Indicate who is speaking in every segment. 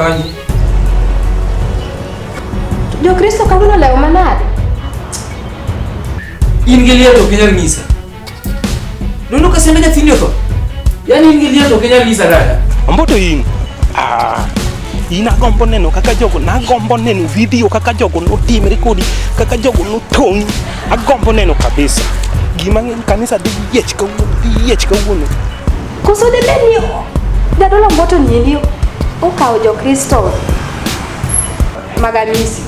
Speaker 1: Kanye.
Speaker 2: Jo Kristo kawuono lewo manade?
Speaker 1: In gi liet ok inyal ng'isa. Nono ka sembe nyathini otho. Yani in gi liet ok inyal ng'isa dada.
Speaker 3: Amboto in. In agombo neno kaka jogo, nagombo neno video kaka jogo notimre kodi, kaka jogo notong'i. Agombo neno kabisa. Gima ng'eny kanisa dhi yiech kawuono.
Speaker 2: Koso de beni jadolo Mboto ni ndio okawo jo Kristo maganisi.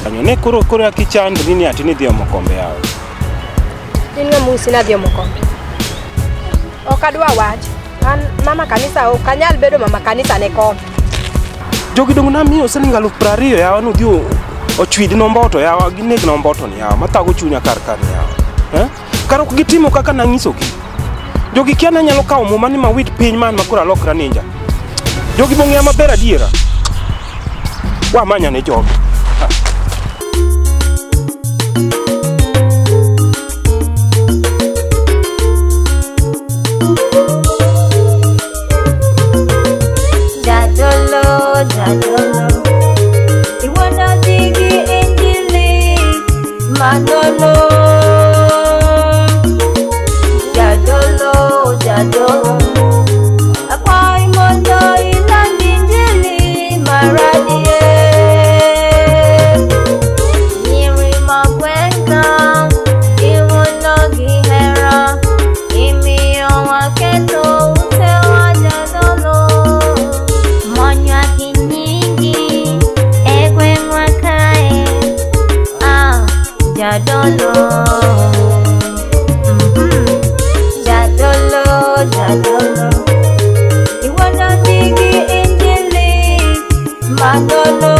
Speaker 3: Kanyo ne koro akichandri ni ati ni dhi omo kombe yawa.
Speaker 4: In ng'amusi na dhi omo kombe. Ok adwa wach. An mama kanisa ok anyal bedo mama kanisa ne kombe.
Speaker 3: Jogi dong na miyo siling 20,000 yawa no dhi ochwid no Mboto yawa, gineg no Mboto ni yawa, mathago chunya kar yawa. Kar ok gitimo kaka nang'isogi. Jogi kia na nyalo kawo muma ni mawit piny man makura lokra ninja. Jogi bong'eya maber adiera. Wamanya ne jogi.
Speaker 5: Jadolo, iwana digi injili, Manolo. Jadolo, apa imondo ilang injili, maradie. Nyiri mabwenga, iwono gihera, imiyo waketo utewa jadolo. Monya kinyingi, egwe mwakae, jadolo. Jadolo, iwana digi injili, Manolo.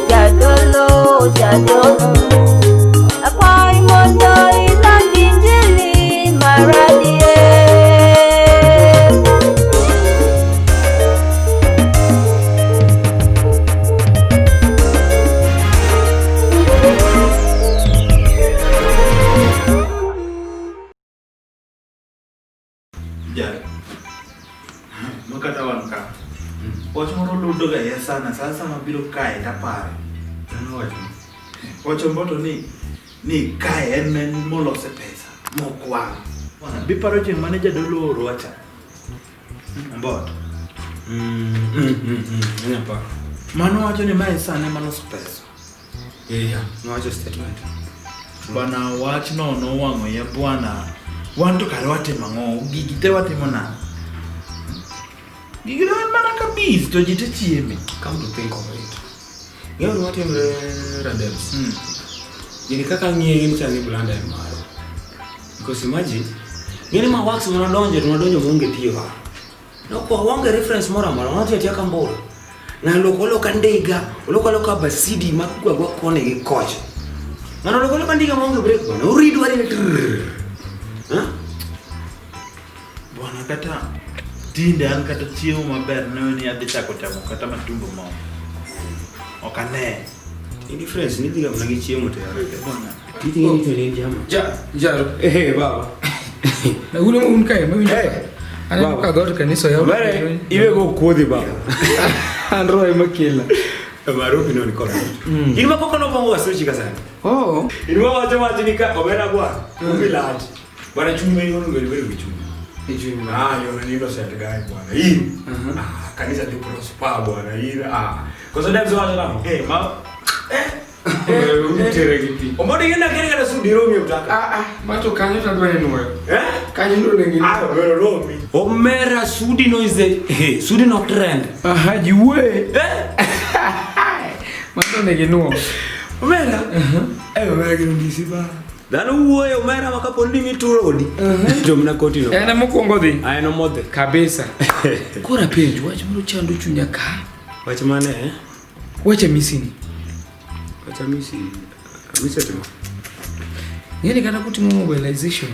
Speaker 5: Jadolo, apa imondo ilang injili, maradie.
Speaker 6: Makata wanka. Wacho moro ludo ga ya sana sasa mabiro kae tapare. Wacho Mboto ni kae en men molose pesa mokwang. Biparo cheng mane jadolo oro wacha. Mboto.
Speaker 1: Nyapa.
Speaker 6: Mano wacho ni mae sana maloso pesa.
Speaker 1: No wacho statement.
Speaker 6: Bana wach no wang'o ya bwana. Wanto kare watimo ang'o? Gigi te watimo na. Gigi en mana kabis to jite chieme.
Speaker 1: Come to think of it. Ng'eyo what timre Radels. Gini kaka ng'iye gin changi blanda en maro. Because imagine, ng'eni ma wax donjo monge tiyo ha. No kwa wange reference mora watu yatia kambolo. Na loka ndega, loka basidi makugwa gwa kone gi coach. Na loka ndega monge break bwana. Uridu wali
Speaker 6: Bwana kata tinde an kata chiemo maber ne ni adhi chako chamo kata matumbo mo. Okane.
Speaker 1: Difference ni diga mnagi chiemo to yaro.
Speaker 6: Bwana.
Speaker 1: Titi ni to ni jama.
Speaker 7: Jaro.
Speaker 1: Baba.
Speaker 7: Na ule unkae mimi. Ana ka dor kanisa yao.
Speaker 1: Bare iwe go kodi baba.
Speaker 7: Andro emakila.
Speaker 1: Baro pino ni kora. Ilima koko no bongo wasuchi kasani.
Speaker 7: Oh.
Speaker 1: Ilima wacha nika obera bwana. Umilati. Bwana chumbe yono ngeli bichumbe. Yo ni ndo set guy bwana. Hii. Kanisa di prosper bwana. Hii kwa sababu wacha na. Ombodi ngenda kile kana sudi romi utaka.
Speaker 7: Mato kanyo tadwane noyo. Kanyo ndo ngini.
Speaker 1: Wero romi. Omera sudi no is the sudi no trend.
Speaker 7: Jiwe. Mato ngino.
Speaker 1: Omera. Omera ngisi ba. Dano uwe omera makapondi miturodi. Jomna koti no.
Speaker 7: Ena mokuongo dhi.
Speaker 1: Ayano modhe
Speaker 7: Kabisa. Kora penjo wach moro chando chunya ka.
Speaker 1: Wach mane
Speaker 7: Wacha misini.
Speaker 1: Wacha misatimo.
Speaker 7: Ngeni kana kutimo mobilization.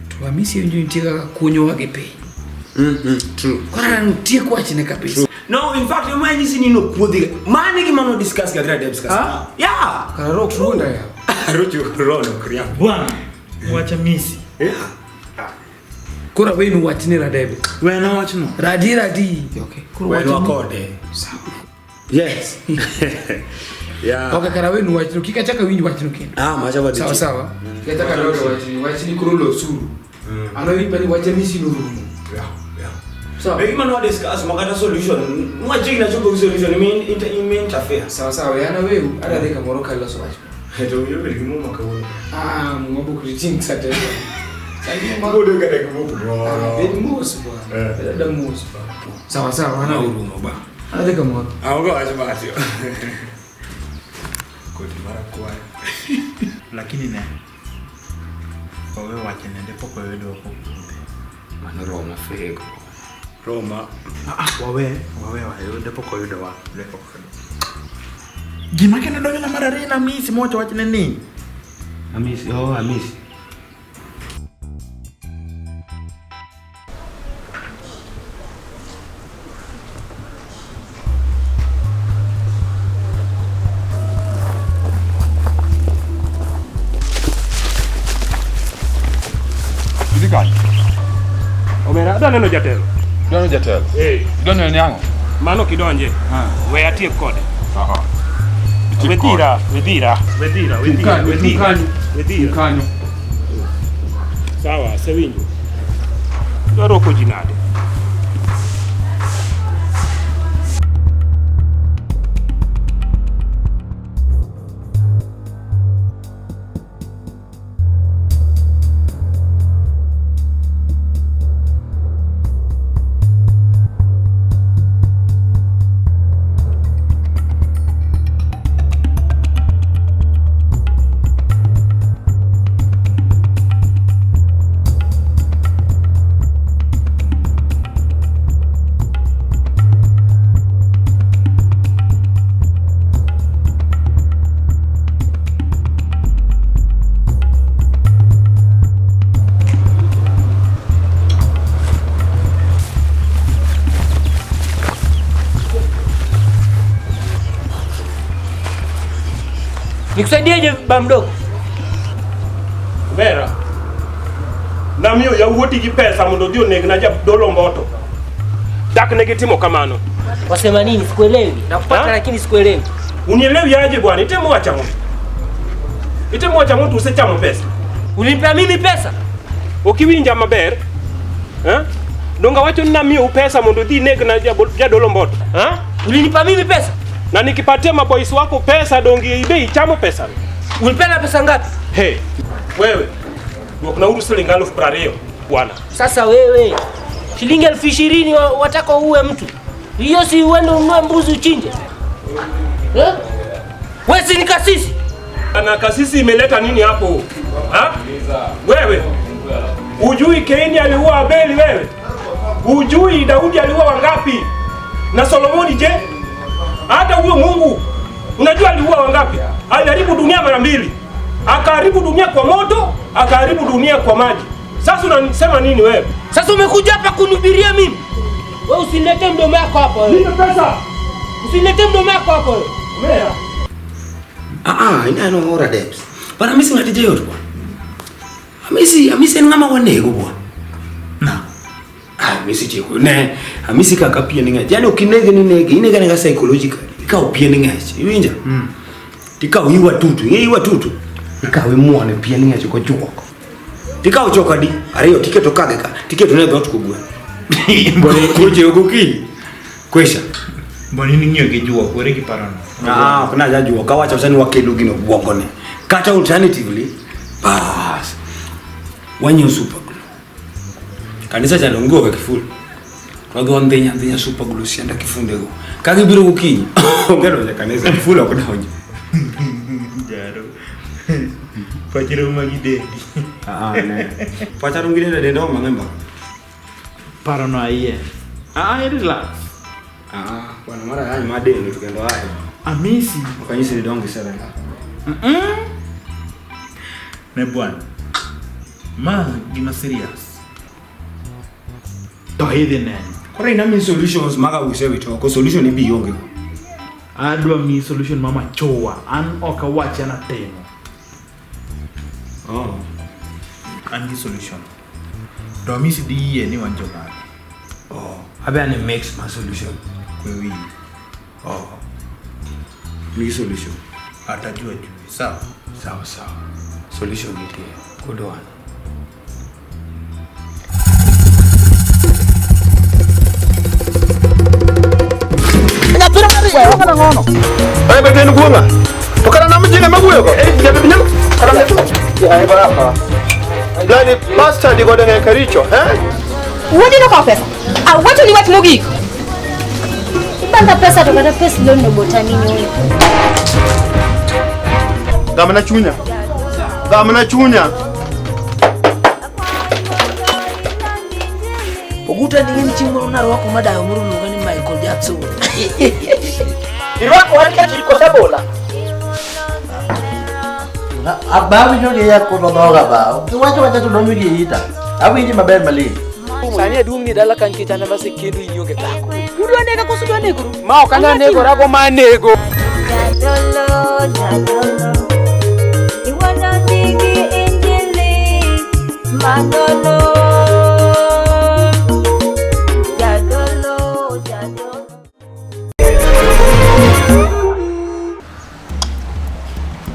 Speaker 7: To misi yonjo ntiga kunyo wage piny.
Speaker 1: True.
Speaker 7: Kora ntie kwachne kabisa.
Speaker 1: No, in fact, you might listen in no kodi. Mani ki mano discuss ka grade discuss. Yeah.
Speaker 7: Kara rock runda ya.
Speaker 1: Rojo rono kriya.
Speaker 6: Bwana, wacha misi.
Speaker 7: Kora wenu wachni radebe.
Speaker 6: Wena wachno.
Speaker 7: Radi. Okay. Kora
Speaker 1: Wenu
Speaker 7: wachni.
Speaker 1: akode. Yes. Yeah.
Speaker 7: Okay, kara wenu wachni. Kikachaka wingi wachni kina.
Speaker 1: Macha wadi.
Speaker 7: Sawa. Kikachaka dodo wachni kurulo suru. Ano ipani wachni sinu.
Speaker 1: Yeah.
Speaker 7: So,
Speaker 1: But even what discuss makata solution. Mwachi na chopo solution interfere.
Speaker 7: Sawa. Yana wewe ada deka moroka la so wachni.
Speaker 1: Heto yo beli kimu makaona.
Speaker 7: Mwabu kuriting sate.
Speaker 1: Mabodo kada kimu.
Speaker 7: Bedi musu bwana. Dada musu bwana. Sawa, ana huruma bwana. Ada deka moro.
Speaker 1: Auga acha basi. Koti mara kwa.
Speaker 6: Lakini ne. Wewe wacha nende poko wewe wako.
Speaker 1: Mana Roma fego. Roma.
Speaker 6: Wawe nende poko wewe wa. Gima kena dojo na marare na misi moja wacha nini?
Speaker 1: Amisi.
Speaker 3: Omera, adwa neno jatelo.
Speaker 8: Dono jatelo. Dono nyango.
Speaker 3: Mano kidonje. We atiek kode.
Speaker 8: Aha.
Speaker 3: Wedira.
Speaker 8: Kanyo.
Speaker 3: Sawa, sewinjo. Dwaro ko jinade.
Speaker 9: Nikusaidieje baba mdogo?
Speaker 3: Vera. Na mio ya wuoti gi pesa mondo dio negna jadolo mboto. Dak negitimo kamano.
Speaker 9: Wasema nini? Sikuelewi. Nakupata lakini sikuelewi.
Speaker 3: Unielewi aje bwana? Itemwacha mtu usechamo pesa.
Speaker 9: Ulinipa mimi pesa?
Speaker 3: Ukiwinja maber. Donga wacho na mio pesa mondo dhi negna jadolo mboto.
Speaker 9: Ulinipa mimi pesa?
Speaker 3: Na nikipatia maboys wako pesa dongi ibe ichamo pesa.
Speaker 9: Ulipenda pesa ngapi?
Speaker 3: Hey, wewe. Kuna uru shilingi 20,000 bwana.
Speaker 9: Sasa wewe shilingi 20,000 wataka uue mtu. Hiyo si uende ununue mbuzi uchinje. Wewe si ni kasisi?
Speaker 3: Na kasisi imeleta nini hapo? Wewe. Ujui Kaini aliua Abeli wewe? Ujui Daudi aliua wangapi? Na Solomoni je? Hata huyo Mungu unajua aliua wangapi? Aliharibu dunia mara 2. Akaharibu dunia kwa moto, akaharibu dunia kwa maji. Sasa unasema nini wewe?
Speaker 9: Sasa umekuja hapa kunihubiria mimi? Wewe usinilete mdomo wako hapa wewe.
Speaker 3: Nipe pesa.
Speaker 9: Usinilete mdomo wako hapa wewe.
Speaker 3: Wewe.
Speaker 1: Ina no more debts. Bana misi ngatije yote bwana. Amisi ngama wanego bwana. Misi chiko ne. Amisi kaka pia ninga. Yaani ukinege inega nga psychological. Ika pia ninga. Iwinja. Tika uiwa tutu. Ika we muone pia ninga chiko chuko. Tika uchoka di. Ariyo tiketo kageka. Tiketo ne dot kubwa. Mbone kuje ukuki. Kwesha.
Speaker 6: Mbone ninyo gejua kore kiparano.
Speaker 1: Kuna jajua kawacha usani wakelu gino bwongone. Kata alternatively bas. Wanyo super glue. Kanisa cha longo kwa kifuli. Wago ndenya super glue sienda kifunde go. Kagi biro kukinyi. Ngero ya kanisa kifuli akudonyo.
Speaker 6: Jaro. Pachiro magide.
Speaker 1: Ne. Pacharo ngide dendo mangemba.
Speaker 6: Parano aiye. Relax.
Speaker 1: Bwana mara yani madeni tukendo haya.
Speaker 6: Amisi.
Speaker 1: Ukanyisi ni dongi sana.
Speaker 6: Ne bwana. Gima serious. Tohide nene.
Speaker 1: Kora ina mi solutions maga usewe to ko solution ibi yonge.
Speaker 6: Adwa mi solution mama chowa an oka wacha na temo. An gi solution. To misi di ye ni wanjo nade.
Speaker 1: Oh, abe ane makes my solution.
Speaker 6: Kwe wi.
Speaker 1: Oh. Mi solution.
Speaker 6: Atajua juu. Sawa.
Speaker 1: Sawa. Solution ite. Kudoana.
Speaker 3: Ay, betul ni gua. Tukar nama je nama gue kok. Jadi benar. Ya, berapa? Jadi pasta di godang Kericho,
Speaker 2: Wodi no ka pesa. Watu ni watu mugi. Banda pesa to kada pesa leo ndo botani nyoyo.
Speaker 3: Gamana chunya.
Speaker 9: Oguta ni chimbo na rwako madayo muru ngani Michael Jackson. Irwako harika chikosa bola.
Speaker 10: Abawi nyoge yako dodoga ba. Wacha tudomigi ita. Awinji maber mali.
Speaker 9: Sani adung ni dala kan kitana basi kindu yonge tako. Kudu anega kusudu aneguru.
Speaker 3: Mau kana nego rago manego.
Speaker 5: Jadolo. Iwana tigi injili. Mandolo. Jadolo.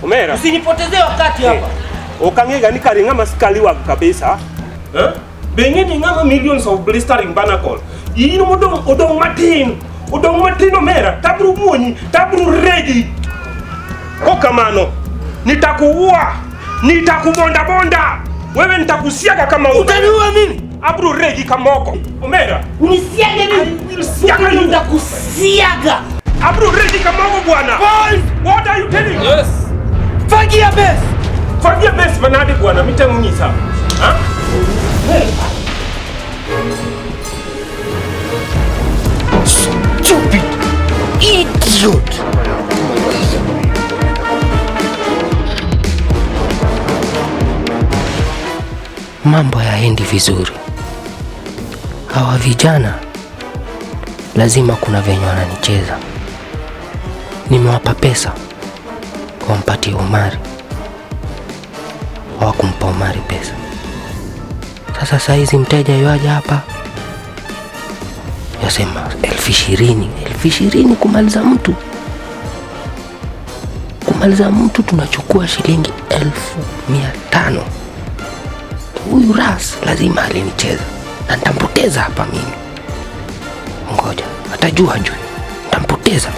Speaker 3: Umera.
Speaker 9: Usinipotezee wakati hapa.
Speaker 3: Ukangega ni karinga maskali wa kabisa. Bengeni ngama millions of blistering banacol. Yini odong matin Omera. Tabru munyi, tabru ready. Kamano. Nitakubonda. Wewe nitakusiaga kama
Speaker 9: Utaniua mimi?
Speaker 3: Abru ready kamoko. Omera.
Speaker 9: Unisiage mimi?
Speaker 3: Siaga
Speaker 9: nitakusiaga.
Speaker 3: Abru ready kamoko bwana. What are you telling?
Speaker 9: Yes. Fagia best
Speaker 3: manade bwana mitamunyisa.
Speaker 9: Stupid idiot. Mambo yaendi vizuri. Hawa vijana lazima kuna venye wananicheza. Nimewapa pesa wampatie Omari. Hawakumpa Omari pesa. Sasa saizi mteja yuaja hapa yasema 20,000 kumaliza mtu tunachukua shilingi 1500. Huyu Ras lazima alinicheza na nitampoteza hapa mimi. Ngoja atajua nitampoteza.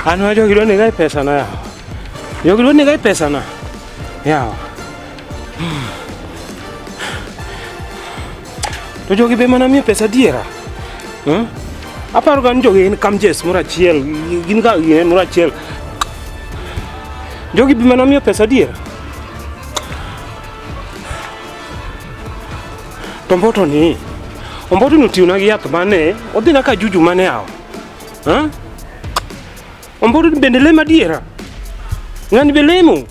Speaker 3: Anu aja gilo negai pesa na yao. Yo gilo negai pesa na yao. To jogi be mana mi pesa diera. Apa organ jogi in kamjes mura chiel gin ga gin mura chiel. Jogi be mana mi pesa diera. Tomboto ni. Omboto nutiuna gi yath mane odina ka juju mane yao. Omboto bende lema diera. Ngani be lemo.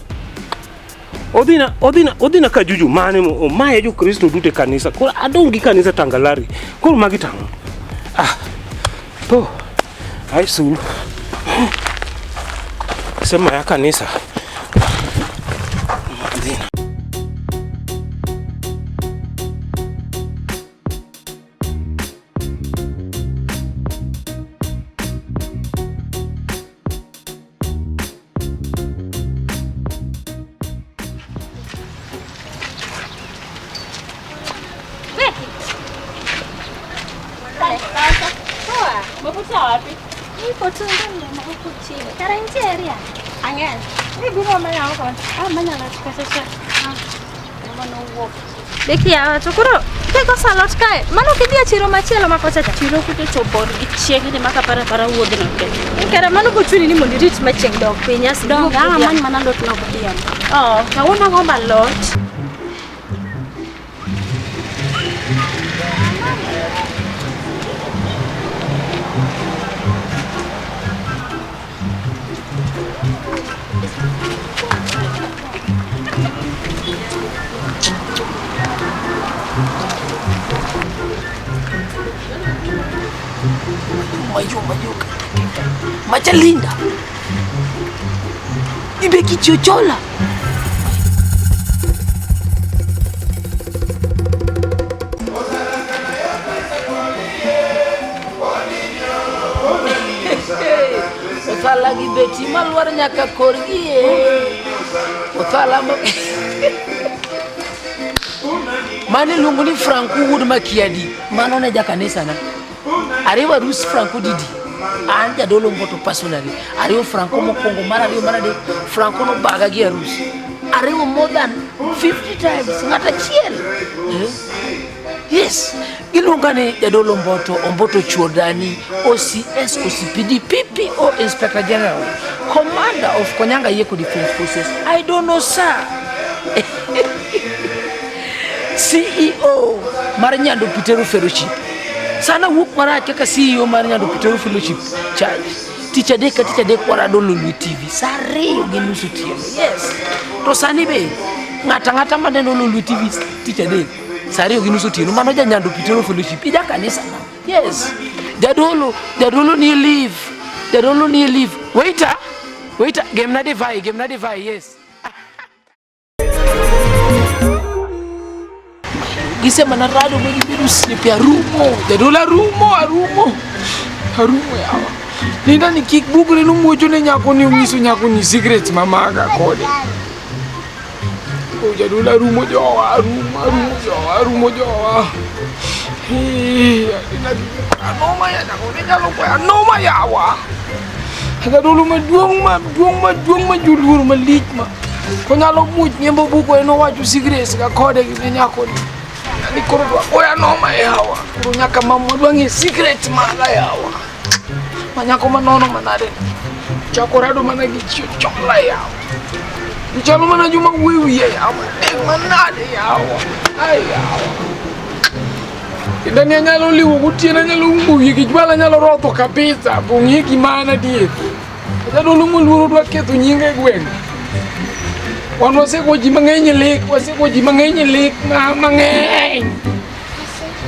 Speaker 3: Odina ka juju mane mo omaye jo Kristo dute kanisa. Koro adongi kanisa Tangalari. Koro magi tango. To ai sul. Sema ya kanisa.
Speaker 2: Deki ya chukuro keko salot kae mano kidia chiro machielo makocha chiro kute chopor gichiegi ni maka para wuodh no ke kare mano gochuni ni mondo rit machieng dok pinya sidong man mana lot no kudiam kawuono ngomba lot.
Speaker 7: Mayo macam Linda. Ibe kichochola. Othala gi beti maluar nyaka korgi. Othala mane lungu ni Franco Wood Makiadi. Mano ne jakanisa na. Arewa Rus Franco Didi. Anja dolo mboto personally. Arewa Franco Mokongo mara de Franco no baga gi Rus. Arewa more than 50 times ngata chiel. Yes. Ilungane jadolo omboto chuodani OCS OCPD PPO Inspector General Commander of Konyanga Yeko Defense Forces. I don't know sir. CEO Marinyando Peteru Fellowship. Sana wuk mara kaka CEO Marinyando Peteru Fellowship charge. Teacher Dek wara dolo Lui TV. Sare genusu tiyo. Yes. To sani be ngata maneno Lui TV Teacher Dek. Sare ginusu tiyo. Mano Nyando Peteru Fellowship ija kanisa na. Yes. Jadolo ni leave. Waiter. Game na divai. Yes. Gisema na rado mwenye birusi pia rumo. Jadola rumo yawa. Linda ni kickbook ni numojo ne nyako ni ungisu nyako ni secret mama aga kode. Oh jadola rumo jawa. Linda anoma ya nyako ni nyalo kwa anoma yawa. Jadola maduong ma julur ma lich ma. Ko nyalo muj nyembo buko eno waju secret ga kode ni nyako ni. Ni korwa oya noma yawa nyaka mamwa dwangi secret mala yawa manyako manono manade chakorado managi chola yawa nichalo mana juma wiwi yawa manade yawa ay yawa ndani nyalo liwo gutiena nyalo mbuyi kijwala nyalo roto kabisa bungi kimana die jado lumu luro dwa keto nyinge gwen wan waseko ji mang'eny lek mang'eny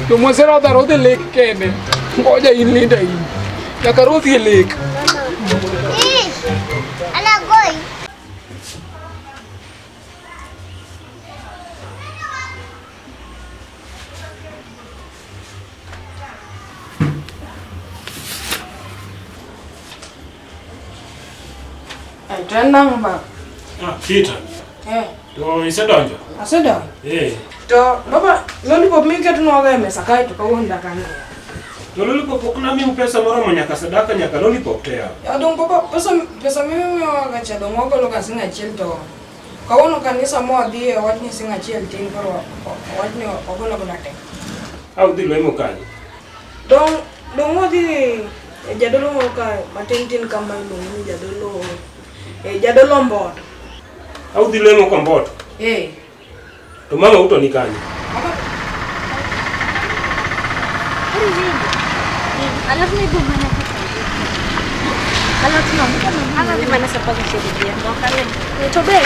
Speaker 7: to mwasero daro de lek kende ngoja in Linda in nyaka rodhi lek
Speaker 5: ana goi
Speaker 11: ai tenang ba
Speaker 1: Kita. To isedonjo?
Speaker 11: Asedonjo. To baba lollipop miketo noga mesa kae to kawuonda kanyo.
Speaker 1: To lollipop ok namiu pesa moromo nyaka sadaka nyaka lollipop te yawa.
Speaker 11: Ya dong baba pesa mimiyoga cha dong ogolo ka sing achiel to kawuono kanisa modhi wachni sing achiel tin koro wachni ogolo te.
Speaker 1: Au dhi lemo kanyo?
Speaker 11: Dong odhi jadolo ka matin kama iluongo ni jadolo Mboto.
Speaker 1: Au dhi lemo kwa Mboto? To mama uto ni kanyo?
Speaker 2: Alafu ni bumana alafu mana sapa kushiria to be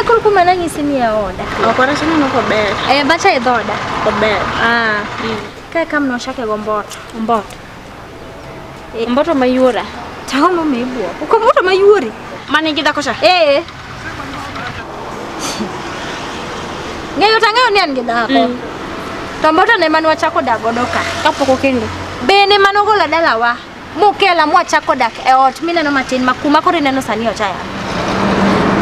Speaker 2: kul kumana ngisini ya oda okora sini no ko be bacha idoda ko be kam no shake go Mboto mayura tahono mebua uko Mboto mayuri mane ngida kosha Ngayo ni an gidako. To Mboto ne manu achako dagodo ka. Kapoko kendo. Bene manogola dalawa. Mukela mwachako dak e ot mineno matin makuma kore neno sani ochaya.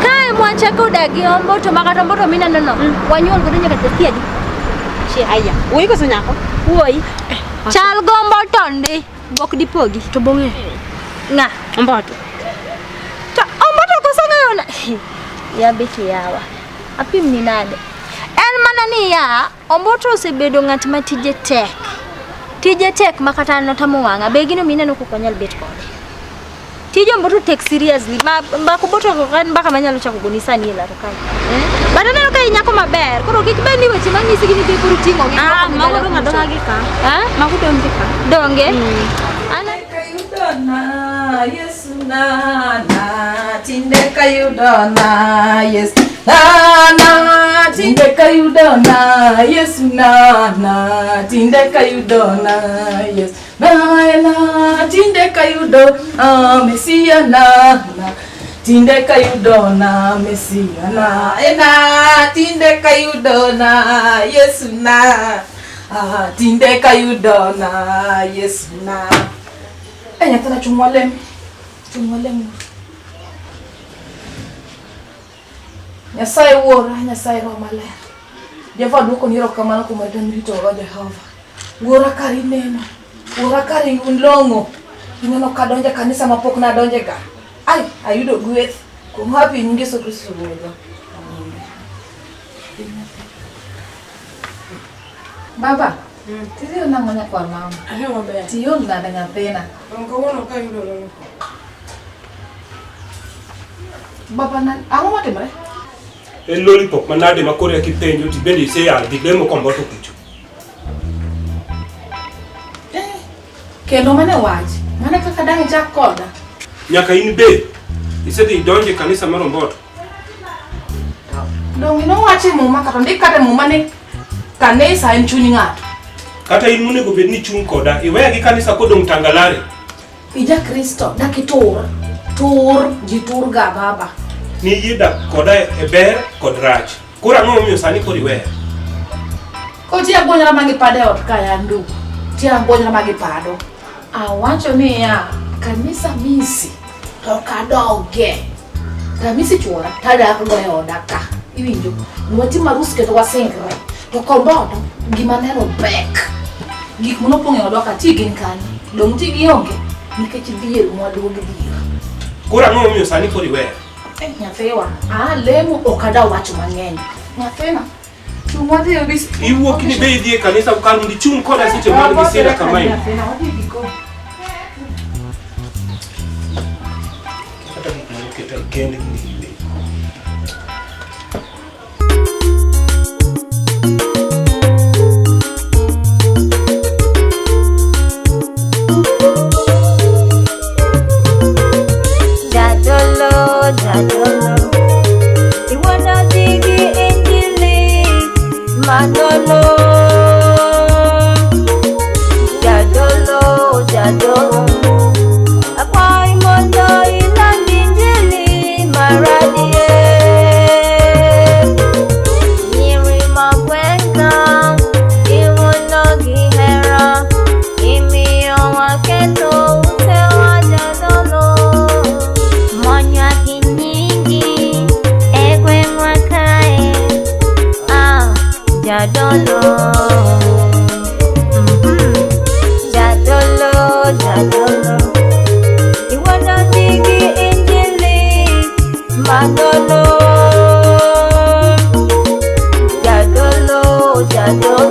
Speaker 2: Kae mwachako dagi Mboto makato Mboto mineno no. Wanyuol godo nyaka tesiadi. She aya. Woi ko sunyako. Woi. Chal go Mboto ndi. Bok dipogi to bonge. Nga Mboto. To Mboto ko sangayo na. Ya beti yawa. Apim ni nade. Manani ya Mboto osebedo ng'at ma tije tek makata no tamo wanga be gino mineno ko konyal bet kode tije Mboto take seriously ba ko Mboto ko kan baka manyalo chako gonisa ni la to kai bado neno kai nyako maber koro kik bendi weche mangisi gini be kuru tingo mago ngado ngika mago donge ana kayudo na Yesu
Speaker 12: na tinde kayudona yes na tinde kayudona yes na tinde kayudona yes na tinde kayudo mesia na tinde kayudona mesia na tinde kayudona yes na tinde kayudona yes na nyatana chumwalem Nyasaye wuora, Nyasaye roho maler. Jehova duoko ni erokamano kuom adon rito wa Jehova. Wuora kari neno, wuora kari long'o. Ineno ka donje kanisa mapok na donje ga. Ai, ayudo gweth. Kuom hapi nyingi Yesu Kristo wuora. Baba, tiri una ngonya kwa mama.
Speaker 11: Ayo maber.
Speaker 12: Tiyo nada nyathina.
Speaker 11: Kawuono ka yudo lolo.
Speaker 12: Baba na ang'o matimore?
Speaker 3: En lollipop manade ma kore kipenjo ti bende ise yal di lemo komboto kucho.
Speaker 12: Kendo mane wach? Mane kaka dang ichak koda?
Speaker 3: Nyaka in be ise dhi donje kanisa mar Omboto.
Speaker 12: Dong ino wachi muma kata ndik kata muma ni kanisa en chuny ng'ato.
Speaker 3: Kata in monego bed ni chung koda iweya gi kanisa kodong Tangalare.
Speaker 12: Ija Kristo dakitur. Tur jitur ga baba.
Speaker 3: Ni yida koda e ber kod rach. Kora ang'o momiyo sani kori weya?
Speaker 12: Ko tia bonyra magi pade ot kaya ndu. Tia bonyra magi pado. Awacho ni ya kanisa misi to kadoge. Kamisi chuora tada ko e oda ka. Iwinjo. Nwati marus keto wasingre. To komboto gima neno bek. Gik mono ponge oda ka ti gin kan. Dong ti gi onge. Nikech dhier mwaduogi dhier.
Speaker 3: Kora ang'o momiyo sani kori weya?
Speaker 12: Nyathiwa, lemo okada wacho mang'eny. Nyathina, chung wadhi obis.
Speaker 3: Iwuok ni be idhi e kanisa ukal mondo ichung koda seche mag misira kama ino.
Speaker 12: Nyathina, wadhi giko.
Speaker 3: Kata gik mane keta kende gi be.
Speaker 5: Jadolo, iwana digi injili, Manolo. Jadolo, apa imondo ilang injili, maradie. Nyiri mabwenga, iwono gihera, imiyo waketo utewa jadolo. Jadolo, iwana digi injili, Manolo. Jadolo.